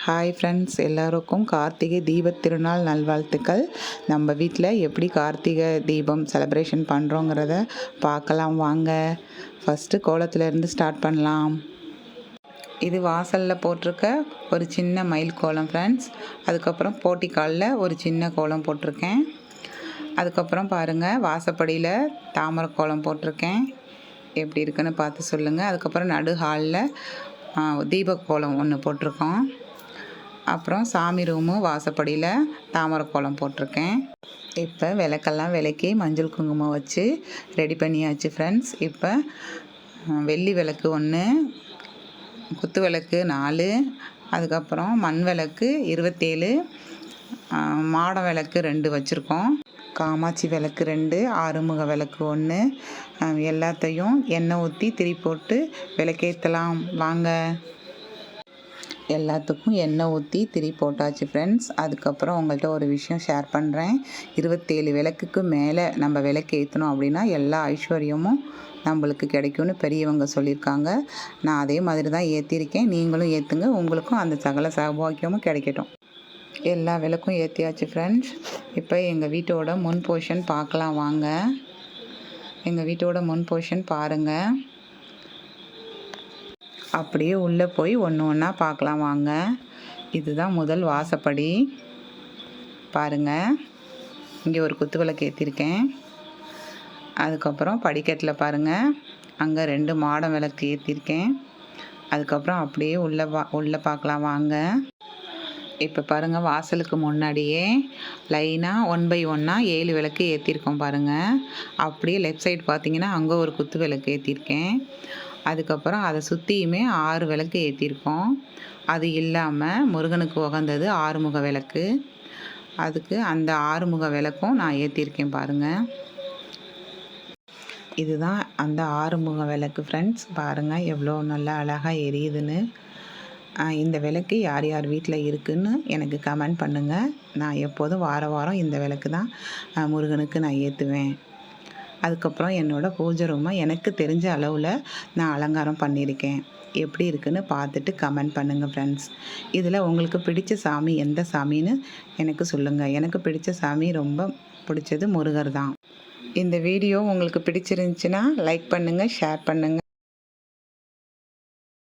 Hi friends, எல்லோருக்கும் கார்த்திகை தீபத் திருநாள் நல்வாழ்த்துக்கள். நம்ம வீட்டில் எப்படி கார்த்திகை தீபம் செலிப்ரேஷன் பண்ணுறோங்கிறத பார்க்கலாம் வாங்க. ஃபஸ்ட்டு கோலத்துலேருந்து ஸ்டார்ட் பண்ணலாம். இது வாசலில் போட்டிருக்க ஒரு சின்ன மயில் கோலம் ஃப்ரெண்ட்ஸ். அதுக்கப்புறம் போட்டிக்காலில் ஒரு சின்ன கோலம் போட்டிருக்கேன். அதுக்கப்புறம் பாருங்கள், வாசப்படியில் தாமரை கோலம் போட்டிருக்கேன். எப்படி இருக்குன்னு பார்த்து சொல்லுங்கள். அதுக்கப்புறம் நடு ஹாலில் தீப கோலம் ஒன்று போட்டிருக்கோம். அப்புறம் சாமி ரூமு வாசப்படியில் தாமரை கோலம் போட்டிருக்கேன். இப்போ விளக்கெல்லாம் விளக்கி மஞ்சள் குங்குமம் வச்சு ரெடி பண்ணியாச்சு ஃப்ரெண்ட்ஸ். இப்போ வெள்ளி விளக்கு 1, குத்து விளக்கு 4, அதுக்கப்புறம் மண் விளக்கு 27, மாட விளக்கு 2 வச்சுருக்கோம். காமாட்சி விளக்கு 2, ஆறுமுக விளக்கு 1, எல்லாத்தையும் எண்ணெய் ஊற்றி திரி போட்டு விளக்கேற்றலாம் வாங்க. எல்லாத்துக்கும் எண்ணெய் ஊற்றி திரி போட்டாச்சு ஃப்ரெண்ட்ஸ். அதுக்கப்புறம் உங்கள்கிட்ட ஒரு விஷயம் ஷேர் பண்ணுறேன். 27 விளக்குக்கு மேலே நம்ம விளக்கு ஏற்றணும் அப்படின்னா எல்லா ஐஸ்வர்யமும் நம்மளுக்கு கிடைக்கும்னு பெரியவங்க சொல்லியிருக்காங்க. நான் அதே மாதிரி தான் ஏற்றிருக்கேன். நீங்களும் ஏற்றுங்க, உங்களுக்கும் அந்த சகல சௌபாக்கியமும் கிடைக்கட்டும். எல்லா விளக்கும் ஏற்றியாச்சு ஃப்ரெண்ட்ஸ். இப்போ எங்கள் வீட்டோட முன் போர்ஷன் பார்க்கலாம் வாங்க. எங்கள் வீட்டோட முன் போர்ஷன் பாருங்கள். அப்படியே உள்ளே போய் ஒன்று ஒன்றா பார்க்கலாம் வாங்க. இதுதான் முதல் வாசப்படி பாருங்கள். இங்கே ஒரு குத்து விளக்கு ஏற்றிருக்கேன். அதுக்கப்புறம் படிக்கட்டில் பாருங்கள், அங்கே 2 மாடம் விளக்கு ஏற்றிருக்கேன். அதுக்கப்புறம் அப்படியே உள்ளே பார்க்கலாம் வாங்க. இப்போ பாருங்கள், வாசலுக்கு முன்னாடியே லைனாக 1 by 1 7 விளக்கு ஏற்றிருக்கோம் பாருங்கள். அப்படியே லெஃப்ட் சைடு பார்த்தீங்கன்னா அங்கே ஒரு குத்து விளக்கு ஏற்றிருக்கேன். அதுக்கப்புறம் அதை சுற்றியுமே 6 விளக்கு ஏற்றிருக்கோம். அது இல்லாமல் முருகனுக்கு உகந்தது ஆறுமுக விளக்கு. அதுக்கு அந்த ஆறுமுக விளக்கும் நான் ஏற்றிருக்கேன் பாருங்கள். இதுதான் அந்த ஆறுமுக விளக்கு ஃப்ரெண்ட்ஸ். பாருங்கள் எவ்வளோ நல்லா அழகாக எரியுதுன்னு. இந்த விளக்கு யார் யார் வீட்டில் இருக்குதுன்னு எனக்கு கமெண்ட் பண்ணுங்கள். நான் எப்போதும் வாரம் இந்த விளக்கு தான் முருகனுக்கு நான் ஏற்றுவேன். அதுக்கப்புறம் என்னோடய பூஜை ரூமை எனக்கு தெரிஞ்ச அளவில் நான் அலங்காரம் பண்ணியிருக்கேன். எப்படி இருக்குன்னு பார்த்துட்டு கமெண்ட் பண்ணுங்கள் ஃப்ரெண்ட்ஸ். இதில் உங்களுக்கு பிடிச்ச சாமி எந்த சாமின்னு எனக்கு சொல்லுங்கள். எனக்கு பிடிச்ச சாமி ரொம்ப பிடிச்சது முருகர் தான். இந்த வீடியோ உங்களுக்கு பிடிச்சிருந்துச்சின்னா லைக் பண்ணுங்கள், ஷேர் பண்ணுங்கள்.